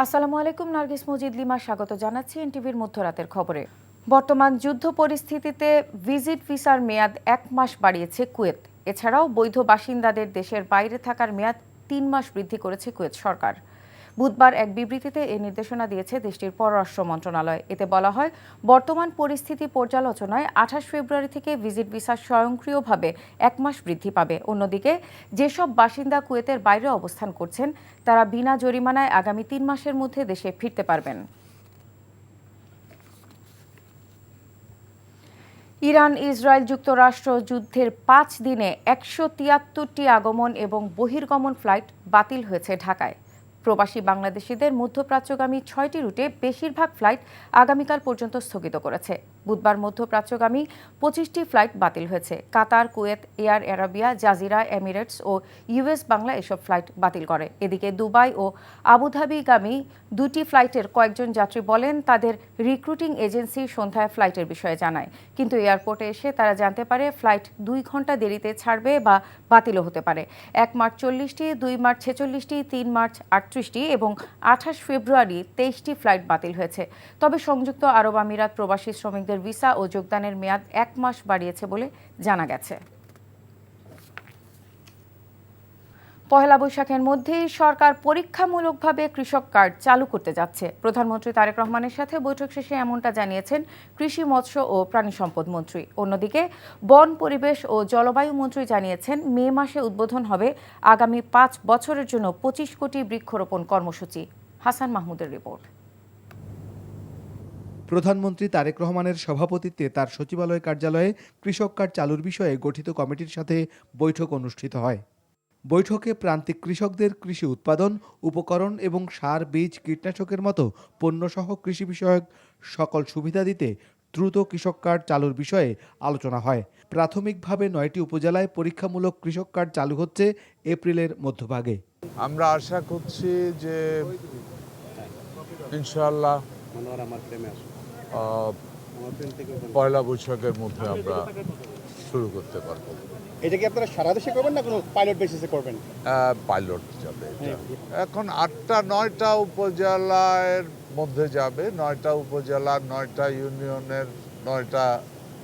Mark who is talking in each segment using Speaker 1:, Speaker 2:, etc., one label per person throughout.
Speaker 1: আসসালামু আলাইকুম, নার্গিস মজিদ লিমা স্বাগত জানাচ্ছি এনটিভির মধ্যরাতের খবরে। বর্তমান যুদ্ধ পরিস্থিতিতে ভিজিট ভিসার মেয়াদ 1 মাস বাড়িয়েছে কুয়েত। এছাড়াও বৈধ বাসিন্দাদের দেশের বাইরে থাকার মেয়াদ 3 মাস বৃদ্ধি করেছে কুয়েত সরকার। বুধবার এক বিবৃতিতে এই নির্দেশনা দিয়েছে দেশটির পররাষ্ট্র মন্ত্রণালয়। এতে বলা হয়, বর্তমান পরিস্থিতি পর্যালোচনায় 28 ফেব্রুয়ারি থেকে ভিজিট ভিসা স্বয়ংক্রিয়ভাবে 1 মাস বৃদ্ধি পাবে। অন্যদিকে যেসব বাসিন্দা কুয়েতের বাইরে অবস্থান করছেন তারা বিনা জরিমানায় আগামী 3 মাসের মধ্যে দেশে ফিরতে পারবেন। ইরান ইসরায়েল যুক্তরাষ্ট্র যুদ্ধের 5 দিনে 173টি আগমন এবং বহির্গমন ফ্লাইট বাতিল হয়েছে ঢাকায়। প্রবাসী বাংলাদেশিদের মধ্যপ্রাচ্যগামী 6টি রুটে বেশিরভাগ ফ্লাইট আগামীকাল পর্যন্ত স্থগিত করেছে। বুধবার মধ্যপ্রাচ্যগামী 25টি ফ্লাইট বাতিল হয়েছে। Qatar, Kuwait, Air Arabia, Jazeera, Emirates ও ইউএস বাংলা এসব ফ্লাইট বাতিল করে। এদিকে দুবাই ও আবুধাবিগামী 2টি ফ্লাইটের কয়েকজন যাত্রী বলেন তাদের রিক্রুটিং এজেন্সি সন্ধ্যায় ফ্লাইটের বিষয়ে জানায়, কিন্তু এয়ারপোর্টে এসে তারা জানতে পারে ফ্লাইট 2 ঘন্টা দেরিতে ছাড়বে বা বাতিলও হতে পারে। 1 মার্চ 40টি, 2 মার্চ 46টি, 3 মার্চ 38টি এবং 28 ফেব্রুয়ারি 23টি ফ্লাইট বাতিল হয়েছে। তবে সংযুক্ত আরব আমিরাত প্রবাসী শ্রমিকদের ভিসা ও যোগদানের মেয়াদ 1 মাস বাড়িয়েছে বলে জানা গেছে। পহেলা বৈশাখের মধ্যেই সরকার পরীক্ষামূলকভাবে কৃষক কার্ড চালু করতে যাচ্ছে। প্রধানমন্ত্রী তারেক রহমানের সাথে বৈঠক শেষে এমনটা জানিয়েছেন কৃষি, মৎস্য ও প্রাণী সম্পদ মন্ত্রী। অন্যদিকে বন, পরিবেশ ও জলবায়ু মন্ত্রী জানিয়েছেন মে মাসে উদ্বোধন হবে আগামী 5 বছরের জন্য 25 কোটি বৃক্ষরোপণ কর্মসূচি। হাসান মাহমুদের রিপোর্ট।
Speaker 2: প্রধানমন্ত্রী তারেক রহমানের সভাপতিত্বে তার সচিবালয় কার্যালয়ে কৃষক কার্ড চালুর বিষয়ে গঠিত কমিটির সাথে বৈঠক অনুষ্ঠিত হয়। বৈঠকে প্রান্তিক কৃষকদের কৃষি উৎপাদন, উপকরণ এবং সার, বীজ, কীটনাশকের মতো পণ্যসহ কৃষি বিষয়ক সকল সুবিধা দিতে দ্রুত কৃষক কার্ড চালুর বিষয়ে আলোচনা হয়। প্রাথমিকভাবে 9টি উপজেলায় পরীক্ষামূলক কৃষক কার্ড চালু হচ্ছে এপ্রিলের মধ্যভাগে।
Speaker 3: আমরা আশা করছি যে ইনশাআল্লাহ পয়লা বৈশাখের মধ্যে আমরা শুরু করতে পারবো।
Speaker 4: এটা কি আপনারা সারা দেশে করবেন না কোনো পাইলট বেসিসে করবেন?
Speaker 3: পাইলট যাবে এখন 8টা 9টা উপজেলার মধ্যে যাবে, 9টা উপজেলা, 9টা ইউনিয়নের 9টা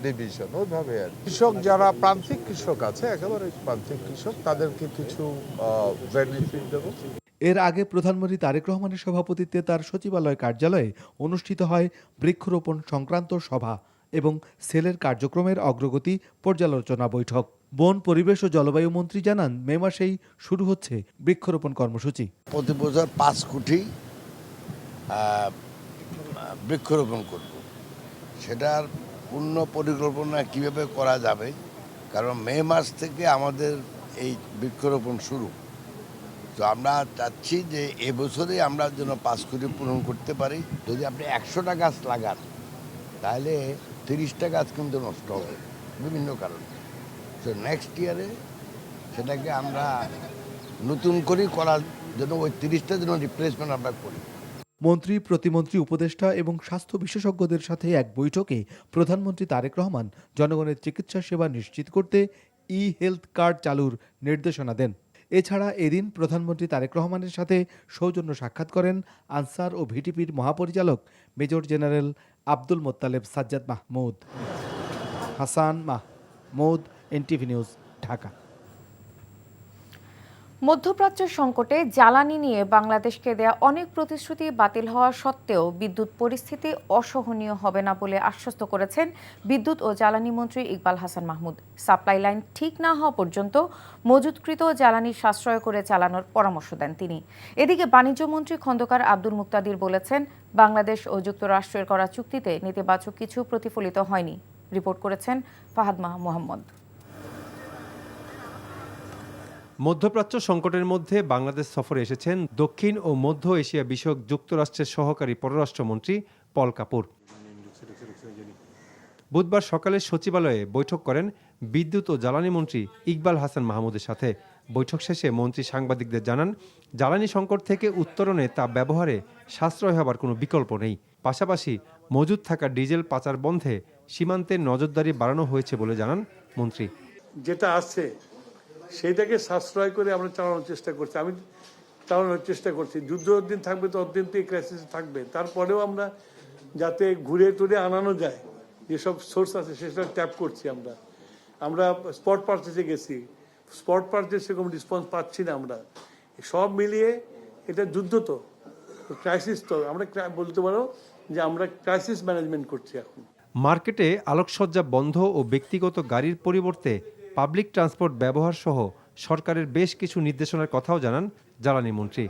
Speaker 3: ডিভিশন, ওইভাবে আর কৃষক যারা প্রান্তিক কৃষক আছে, একেবারে প্রান্তিক কৃষক, তাদেরকে কিছু বেনিফিট দেবো।
Speaker 2: এর আগে প্রধানমন্ত্রী তারেক রহমানের সভাপতিত্বে তার সচিবালয় কার্যালয়ে অনুষ্ঠিত হয় বৃক্ষরোপণ সংক্রান্ত সভা এবং সেলের কার্যক্রমের অগ্রগতি পর্যালোচনা বৈঠক। বন, পরিবেশ ও জলবায়ু মন্ত্রী জানান মে মাসেই শুরু হচ্ছে বৃক্ষরোপণ কর্মসূচি।
Speaker 5: প্রতি বছর 5 কোটি বৃক্ষরোপণ করব। সেটার পূর্ণ পরিকল্পনা কিভাবে করা যাবে, কারণ মে মাস থেকে আমাদের এই বৃক্ষরোপণ শুরু। তো আমরা চাচ্ছি যে এবছরেই আমরা যেন 5 কোটি পূরণ করতে পারি। যদি আপনি 100টা গাছ লাগান তাহলে 30টা গাছ কিন্তু নষ্ট হবে বিভিন্ন কারণে। তো নেক্সট ইয়ারে সেটাকে আমরা নতুন করে করার জন্য ওই 30টা যেন রিপ্লেসমেন্ট আমরা করি।
Speaker 2: মন্ত্রী, প্রতিমন্ত্রী, উপদেষ্টা এবং স্বাস্থ্য বিশেষজ্ঞদের সাথে এক বৈঠকে প্রধানমন্ত্রী তারেক রহমান জনগণের চিকিৎসা সেবা নিশ্চিত করতে ই-হেলথ কার্ড চালুর নির্দেশনা দেন। এছাড়া এদিন প্রধানমন্ত্রী তারেক রহমানের সাথে সৌজন্য সাক্ষাৎ করেন আনসার ও ভিটিপির মহাপরিচালক major general Abdul Mottaleb Sajjad Mahmud. Hasan Mahmud, NTV news, Dhaka.
Speaker 1: মধ্যপ্রাচ্য সংকটে জ্বালানি নিয়ে বাংলাদেশকে দেয়া অনেক প্রতিশ্রুতি বাতিল হওয়া সত্ত্বেও বিদ্যুৎ পরিস্থিতি অসহনীয় হবে না বলে আশ্বস্ত করেছেন বিদ্যুৎ ও জ্বালানি মন্ত্রী ইকবাল হাসান মাহমুদ। সাপ্লাই লাইন ঠিক না হওয়া পর্যন্ত মজুতকৃত জ্বালানি সাশ্রয় করে চালানোর পরামর্শ দেন তিনি। এদিকে বাণিজ্য মন্ত্রী খন্দকার আব্দুল মুক্তাদির বলেছেন, বাংলাদেশ ও যুক্তরাষ্ট্রের করা চুক্তিতে নেতিবাচক কিছু প্রতিফলিত হয়নি। রিপোর্ট করেছেন ফাহাদ মোহাম্মদ।
Speaker 6: মধ্যপ্রাচ্য সংকটের মধ্যে বাংলাদেশ সফরে এসেছেন দক্ষিণ ও মধ্য এশিয়া বিষয়ক যুক্তরাষ্ট্রের সহকারী পররাষ্ট্রমন্ত্রী পল কাপুর। বুধবার সকালে সচিবালয়ে বৈঠক করেন বিদ্যুৎ ও জ্বালানি মন্ত্রী ইকবাল হাসান মাহমুদের সাথে। বৈঠক শেষে মন্ত্রী সাংবাদিকদের জানান, জ্বালানি সংকট থেকে উত্তরণে তা ব্যবহারে সাশ্রয় হবার কোনো বিকল্প নেই। পাশাপাশি মজুদ থাকা ডিজেল পাচার বন্ধে সীমান্তের নজরদারি বাড়ানো হয়েছে বলে জানান মন্ত্রী।
Speaker 7: যেটা আছে সেটাকে সাশ্রয় করে আমরা চালানোর চেষ্টা করছি। আমি চালানোর চেষ্টা করছি। যুদ্ধ যতদিন থাকবে ততদিন তো এই ক্রাইসিস থাকবে। তারপরেও আমরা যাতে ঘুরে টুরে আনানো যায়, যেসব সোর্স আছে সেসব ট্যাপ করছি। আমরা স্পট পারচেসে গেছি, স্পট পারচেস সেরকম রেসপন্স পাচ্ছি না আমরা। সব মিলিয়ে এটা যুদ্ধ তো ক্রাইসিস, তো আমরা বলতে পারো যে আমরা ক্রাইসিস ম্যানেজমেন্ট করছি এখন।
Speaker 6: মার্কেটে আলোকসজ্জা বন্ধ ও ব্যক্তিগত গাড়ির পরিবর্তে পাবলিক ট্রান্সপোর্ট ব্যবহার সহ সরকারের বেশ কিছু নির্দেশনার কথাও জানান জ্বালানি মন্ত্রী।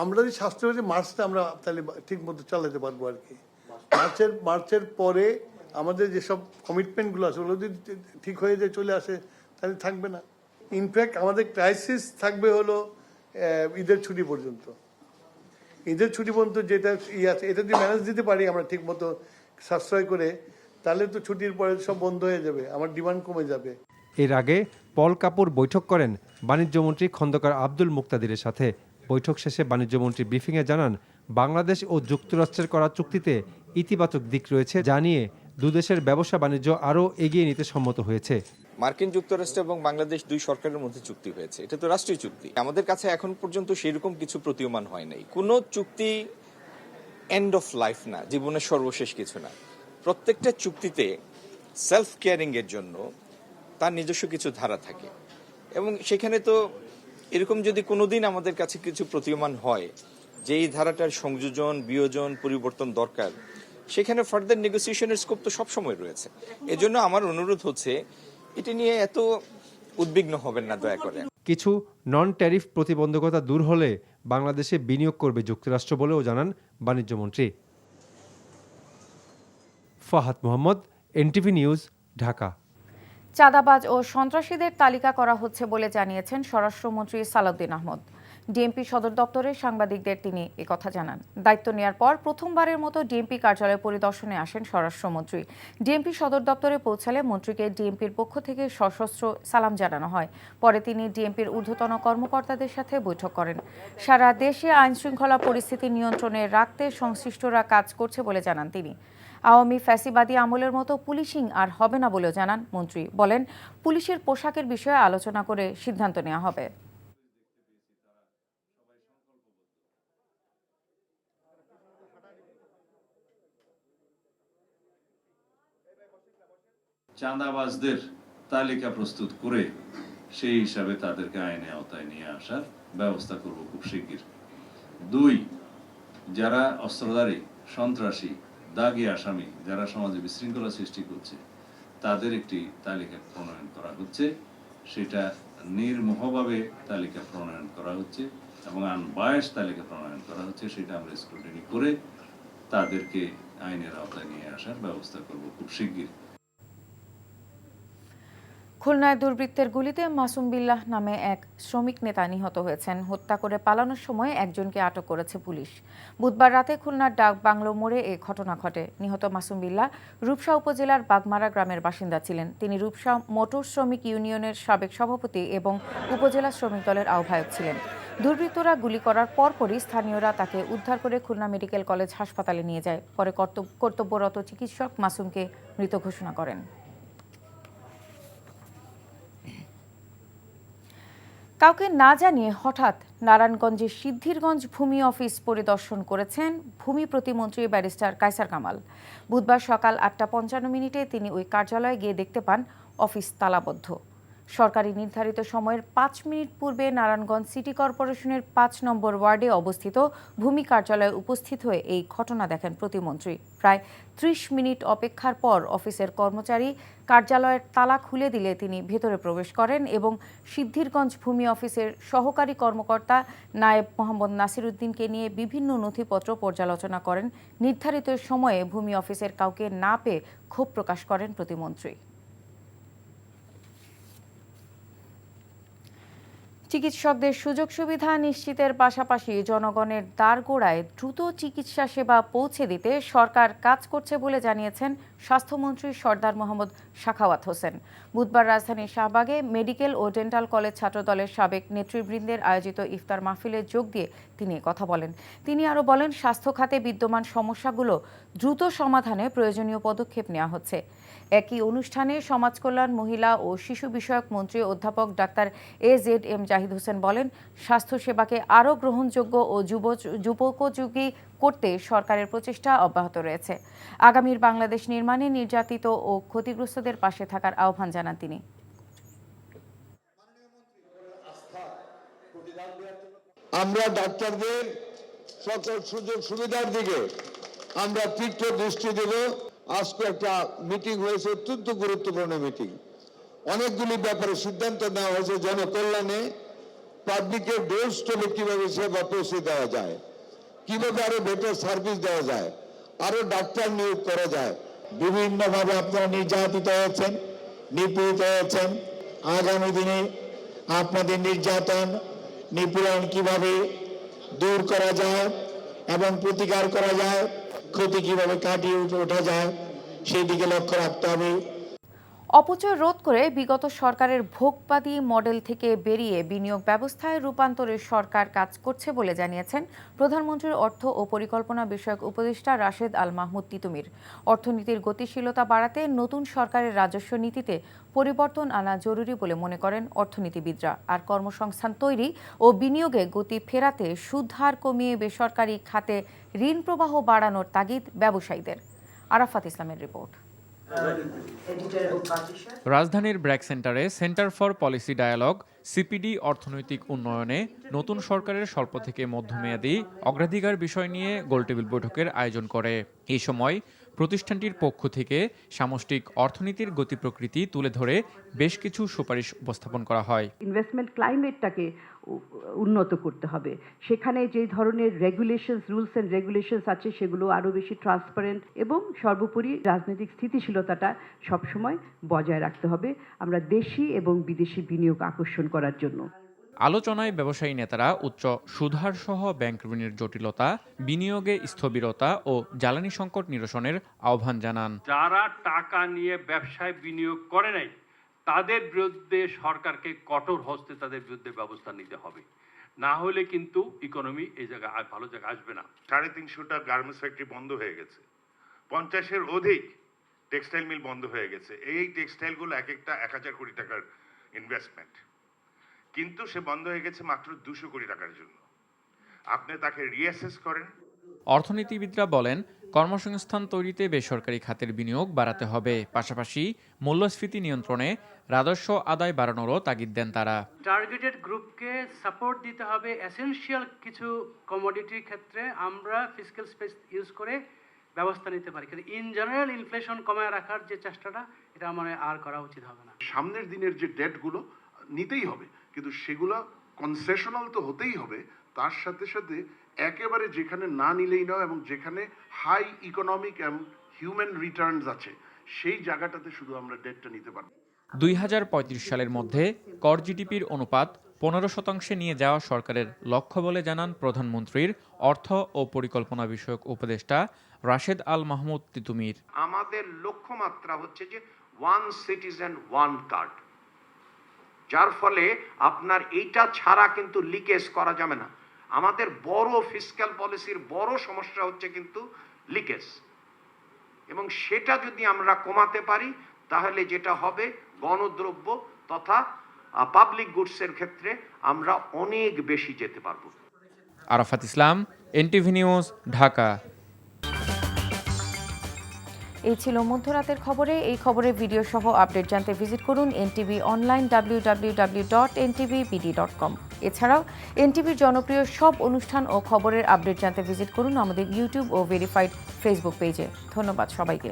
Speaker 7: আমরা যদি স্বাস্থ্যবাদী মার্চটা আমরা তাহলে ঠিক মতো চালাতে পারবো আর কি। মার্চের পরে আমাদের যেসব কমিটমেন্টগুলো আছে ওগুলো যদি ঠিক হয়ে যায়, চলে আসে, তাহলে থাকবে না। ইনফ্যাক্ট আমাদের ক্রাইসিস থাকবে হলো ঈদের ছুটি পর্যন্ত। ঈদের ছুটি পর্যন্ত যেটা আছে এটা যদি ম্যানেজ দিতে পারি আমরা ঠিক মতো সাশ্রয় করে, তাহলে তো ছুটির পরে সব বন্ধ হয়ে যাবে, আমার ডিমান্ড কমে যাবে।
Speaker 6: এর আগে পল কাপুর বৈঠক করেন বাণিজ্যমন্ত্রী খন্দকার আব্দুল মুক্তাদিরের সাথে। বৈঠক শেষে বাণিজ্যমন্ত্রী ব্রিফিংয়ে জানান, বাংলাদেশ ও যুক্তরাষ্ট্রের করা চুক্তিতে ইতিবাচক দিক রয়েছে, জানিয়ে দুদেশের ব্যবসা বাণিজ্য আরও এগিয়ে নিতে সম্মত হয়েছে।
Speaker 8: মার্কিন যুক্তরাষ্ট্র এবং বাংলাদেশ দুই সরকারের মধ্যে চুক্তি হয়েছে, এটা তো রাষ্ট্রীয় চুক্তি। আমাদের কাছে এখন পর্যন্ত সেরকম কিছু প্রতীয়মান হয় নাই। কোনো চুক্তি এন্ড অফ লাইফ না, জীবনের সর্বশেষ কিছু না। প্রত্যেকটা চুক্তিতে সেলফ কেয়ারিং এর জন্য তার নিজস্ব কিছু ধারা থাকে, এবং সেখানে তো এরকম যদি কোনোদিন আমাদের কাছে কিছু প্রতীয়মান হয় যে এই ধারাটার সংযোজন, বিয়োজন, পরিবর্তন দরকার, সেখানে ফার্দার নেগোসিয়েশনের স্কোপ তো সবসময় রয়েছে। এজন্য আমার অনুরোধ হচ্ছে, এটা নিয়ে এত উদ্বিগ্ন হবেন না দয়া করে।
Speaker 6: কিছু নন ট্যারিফ প্রতিবন্ধকতা দূর হলে বাংলাদেশে বিনিয়োগ করবে যুক্তরাষ্ট্র বলেও জানান বাণিজ্যমন্ত্রী। Fahad Mohammad, NTV news, Dhaka.
Speaker 1: চাঁদাবাজ ও সন্ত্রাসীদের তালিকা করা হচ্ছে বলে জানিয়েছেন স্বরাষ্ট্রমন্ত্রী সালাউদ্দিন আহমদ। ডিএমপি সদর দপ্তরে সাংবাদিকদের তিনি একথা জানান। দায়িত্ব নেওয়ার পর প্রথমবারের মতো ডিএমপি কার্যালয় পরিদর্শনে আসেন স্বরাষ্ট্রমন্ত্রী। ডিএমপি সদর দপ্তরে পৌঁছালে মন্ত্রীকে ডিএমপির পক্ষ থেকে সশস্ত্র সালাম জানানো হয়। পরে তিনি ডিএমপির ঊর্ধ্বতন কর্মকর্তাদের সাথে বৈঠক করেন। সারা দেশে আইনশৃঙ্খলা পরিস্থিতি নিয়ন্ত্রণে রাখতে সংশ্লিষ্টরা কাজ করছে বলে জানান তিনি। আওয়ামী ফ্যাসিবাদী আমলের মতো পুলিশিং আর হবে না বলেও জানান মন্ত্রী। বলেন, পুলিশের পোশাকের বিষয়ে আলোচনা করে সিদ্ধান্ত নেওয়া হবে।
Speaker 9: চাঁদাবাজদের তালিকা প্রস্তুত করে সেই হিসাবে তাদেরকে আইনের আওতায় নিয়ে আসার ব্যবস্থা করব খুব শিগগির। 2, যারা অস্ত্রধারী, সন্ত্রাসী, দাগী আসামি, যারা সমাজে বিশৃঙ্খলা সৃষ্টি করছে, তাদের একটি তালিকা প্রণয়ন করা হচ্ছে। সেটা নির্মোহভাবে তালিকা প্রণয়ন করা হচ্ছে এবং আনবায়াস তালিকা প্রণয়ন করা হচ্ছে। সেটা আমরা স্ক্রুটিনি করে তাদেরকে আইনের আওতায় নিয়ে আসার ব্যবস্থা করব খুব শিগগির।
Speaker 1: খুলনায় দুর্বৃত্তের গুলিতে মাসুম বিল্লাহ নামে এক শ্রমিক নেতা নিহত হয়েছেন। হত্যা করে পালানোর সময় একজনকে আটক করেছে পুলিশ। বুধবার রাতে খুলনার ডাক বাংলো মোড়ে এ ঘটনা ঘটে। নিহত মাসুম বিল্লাহ রূপসা উপজেলার বাগমারা গ্রামের বাসিন্দা ছিলেন। তিনি রূপসা মোটর শ্রমিক ইউনিয়নের সাবেক সভাপতি এবং উপজেলা শ্রমিক দলের আহ্বায়ক ছিলেন। দুর্বৃত্তরা গুলি করার পরপরই স্থানীয়রা তাকে উদ্ধার করে খুলনা মেডিকেল কলেজ হাসপাতালে নিয়ে যায়। পরে কর্তব্যরত চিকিৎসক মাসুমকে মৃত ঘোষণা করেন। কাউকে না জানিয়ে হঠাৎ নারায়ণগঞ্জের সিদ্ধিরগঞ্জ ভূমি অফিস পরিদর্শন করেছেন ভূমি প্রতিমন্ত্রী ব্যারিস্টার কায়সার কামাল। বুধবার সকাল 8:55 তিনি ওই কার্যালয়ে গিয়ে দেখতে পান অফিস তালাবদ্ধ। সরকারি নির্ধারিত সময়ের 5 মিনিট পূর্বে নারায়ণগঞ্জ সিটি কর্পোরেশনের 5 নম্বর ওয়ার্ডে অবস্থিত ভূমি কার্যালয়ে উপস্থিত হয়ে এই ঘটনা দেখেন প্রতিমন্ত্রী। প্রায় 30 মিনিট অপেক্ষার পর অফিসের কর্মচারী কার্যালয়ের তালা খুলে দিলে তিনি ভেতরে প্রবেশ করেন এবং সিদ্ধিরগঞ্জ ভূমি অফিসের সহকারী কর্মকর্তা নায়েব মোহাম্মদ নাসির উদ্দিনকে নিয়ে বিভিন্ন নথিপত্র পর্যালোচনা করেন। নির্ধারিত সময়ে ভূমি অফিসের কাউকে না পেয়ে ক্ষোভ প্রকাশ করেন প্রতিমন্ত্রী। চিকিৎসকদের সুযোগ সুবিধা নিশ্চিতের পাশাপাশি জনগণের দ্বারগোড়ায় দ্রুত চিকিৎসা সেবা পৌঁছে দিতে সরকার কাজ করছে বলে জানিয়েছেন স্বাস্থ্যমন্ত্রী সরদার মোহাম্মদ সাখাওয়াত হোসেন। বুধবার রাজধানীর শাহবাগে মেডিকেল ও ডেন্টাল কলেজ ছাত্রদলের সাবেক নেতৃবৃন্দের আয়োজিত ইফতার মাহফিলে যোগ দিয়ে তিনি কথা বলেন। তিনি আরও বলেন, স্বাস্থ্য খাতে বিদ্যমান সমস্যাগুলো দ্রুত সমাধানে প্রয়োজনীয় পদক্ষেপ নেওয়া হচ্ছে। একই অনুষ্ঠানে সমাজ কল্যাণ, মহিলা ও শিশু বিষয়ক মন্ত্রী অধ্যাপক ডাক্তার AZM জাহিদ হোসেন বলেন, স্বাস্থ্যসেবাকে আরও গ্রহণযোগ্য ও যুবোপযোগী করতে সরকারের প্রচেষ্টা অব্যাহত রয়েছে। আগামীর বাংলাদেশ নির্মাণে নির্যাতিত ও ক্ষতিগ্রস্তদের পাশে থাকার আহ্বান জানান তিনি।
Speaker 10: আমরা ডাক্তারদের সকল সুযোগ সুবিধার দিকে আমরা তীক্ষ্ণ দৃষ্টি দেব। আজকে একটা মিটিং হয়েছে, অত্যন্ত গুরুত্বপূর্ণ মিটিং। অনেকগুলি ব্যাপারে সিদ্ধান্ত নেওয়া হয়েছে জনকল্যাণে। পাবলিকের ডোর স্টেপে কিভাবে সেবা পৌঁছে দেওয়া যায়, কিভাবে আরো বেটার সার্ভিস দেওয়া যায়, আরো ডাক্তার নিয়োগ করা যায়। বিভিন্নভাবে আপনারা নির্যাতিত হয়েছেন, নিপীড়িত হয়েছেন। আগামী দিনে আপনাদের নির্যাতন, নিপীড়ন কিভাবে দূর করা যায় এবং প্রতিকার করা যায়, ক্ষতি কিভাবে কাটিয়ে ওঠা যায়, সেই দিকে লক্ষ্য রাখতে হবে।
Speaker 1: অপচয় রোধ করে বিগত সরকারের ভোগবাদী মডেল থেকে বেরিয়ে বিনিয়োগ ব্যবস্থায় রূপান্তরের সরকার কাজ করছে বলে জানিয়েছেন প্রধানমন্ত্রীর অর্থ ও পরিকল্পনা বিষয়ক উপদেষ্টা রাশেদ আল মাহমুদ তিতুমির। অর্থনীতির গতিশীলতা বাড়াতে নতুন সরকারের রাজস্ব নীতিতে পরিবর্তন আনা জরুরি বলে মনে করেন অর্থনীতিবিদরা। আর কর্মসংস্থান তৈরি ও বিনিয়োগে গতি ফেরাতে সুদ হার কমিয়ে বেসরকারি খাতে ঋণ প্রবাহ বাড়ানোর তাগিদ ব্যবসায়ীদের। আরাফাত ইসলামের রিপোর্ট।
Speaker 11: রাজধানীর ব্র্যাক সেন্টারে centre for policy dialogue CPD অর্থনৈতিক উন্নয়নে নতুন সরকারের স্বল্প থেকে মধ্যমেয়াদী অগ্রাধিকার বিষয় নিয়ে গোলটেবিল বৈঠকের আয়োজন করে। এই সময় প্রতিষ্ঠানটির পক্ষ থেকে সামষ্টিক অর্থনীতির গতি প্রকৃতি তুলে ধরে বেশ কিছু সুপারিশ উপস্থাপন করা হয়।
Speaker 12: ইনভেস্টমেন্ট ক্লাইমেটটাকে উন্নত করতে হবে। সেখানে যে ধরনের রেগুলেশনস, রুলস অ্যান্ড রেগুলেশনস আছে সেগুলো আরও বেশি ট্রান্সপারেন্ট এবং সর্বোপরি রাজনৈতিক স্থিতিশীলতাটা সবসময় বজায় রাখতে হবে আমরা দেশি এবং বিদেশি বিনিয়োগ আকর্ষণ করার জন্য।
Speaker 11: আলোচনায় ব্যবসায়ী নেতারা উচ্চ সুদহার সহ ব্যাংক ঋণের জটিলতা, বিনিয়োগে স্থবিরতা ও জ্বালানি সংকট নিরসনের আহ্বান জানান।
Speaker 13: যারা টাকা নিয়ে ব্যবসায় বিনিয়োগ করে নাই তাদের বিরুদ্ধে সরকারকে কঠোর হস্তে তাদের বিরুদ্ধে ব্যবস্থা নিতে হবে, না হলে কিন্তু ইকোনমি এই জায়গায় আর ভালো জায়গায় আসবে না।
Speaker 14: 350টা গার্মেন্টস ফ্যাক্টরি বন্ধ হয়ে গেছে, 50-এর অধিক টেক্সটাইল মিল বন্ধ হয়ে গেছে। এই টেক্সটাইলগুলো এক একটা 1000 কোটি টাকার ইনভেস্টমেন্ট, কিন্তু সে বন্ধ হয়ে গেছে মাত্র 200 কোটি টাকার জন্য। আপনি তাকে রিঅ্যাসেস করেন।
Speaker 11: অর্থনীতিবিদরা বলেন, কর্মসংস্থান তৈরিতে বেসরকারি খাতের বিনিয়োগ বাড়াতে হবে, পাশাপাশি মূল্যস্ফীতি নিয়ন্ত্রণে রাজস্ব আদায় বাড়ানোরও তাগিদ দেন তারা।
Speaker 15: টার্গেটেড গ্রুপকে সাপোর্ট দিতে হবে। এসেনশিয়াল কিছু কমোডিটির ক্ষেত্রে আমরা ফিসক্যাল স্পেস ইউজ করে ব্যবস্থা নিতে পারি, কিন্তু ইন জেনারেল ইনফ্লেশন কমায় রাখার যে চেষ্টাটা এটা মানে আর করা উচিত হবে না।
Speaker 14: সামনের দিনের যে ডেটগুলো নিতেই হবে, কিন্তু সেগুলো কনসেশনাল তো হতেই হবে। তার সাথে সাথে একেবারে যেখানে না নিলেই নয় এবং যেখানে হাই ইকোনমিক এবং হিউম্যান রিটার্নস আছে সেই জায়গাটাতে শুধু আমরা ডেটটা নিতে পারবো।
Speaker 11: 2035 সালের মধ্যে কর জিডিপির অনুপাত 15% নিয়ে যাওয়া সরকারের লক্ষ্য বলে জানান প্রধানমন্ত্রীর অর্থ ও পরিকল্পনা বিষয়ক উপদেষ্টা রাশেদ আল মাহমুদ তিতুমির।
Speaker 16: আমাদের লক্ষ্যমাত্রা হচ্ছে যে 1 সিটিজেন 1 কার্ড, যার ফলে আপনার এইটা ছাড়া কিন্তু লিকেজ করা যাবে না। আমাদের বড় ফিসক্যাল পলিসির বড় সমস্যা হচ্ছে কিন্তু লিকেজ, এবং সেটা যদি আমরা কমাতে পারি তাহলে যেটা হবে গণদ্রব্য তথা পাবলিক গুডসের ক্ষেত্রে আমরা অনেক বেশি যেতে পারবো।
Speaker 11: আরাফাত ইসলাম, এনটিভি নিউজ, ঢাকা।
Speaker 1: এই ছিল মধ্যরাতের খবরে। এই খবরের ভিডিও সহ আপডেট জানতে ভিজিট করুন এনটিভি অনলাইন www.ntvbd.com। এছাড়াও এনটিভির জনপ্রিয় সব অনুষ্ঠান ও খবরের আপডেট জানতে ভিজিট করুন আমাদের ইউটিউব ও ভেরিফাইড ফেসবুক পেজে। ধন্যবাদ সবাইকে।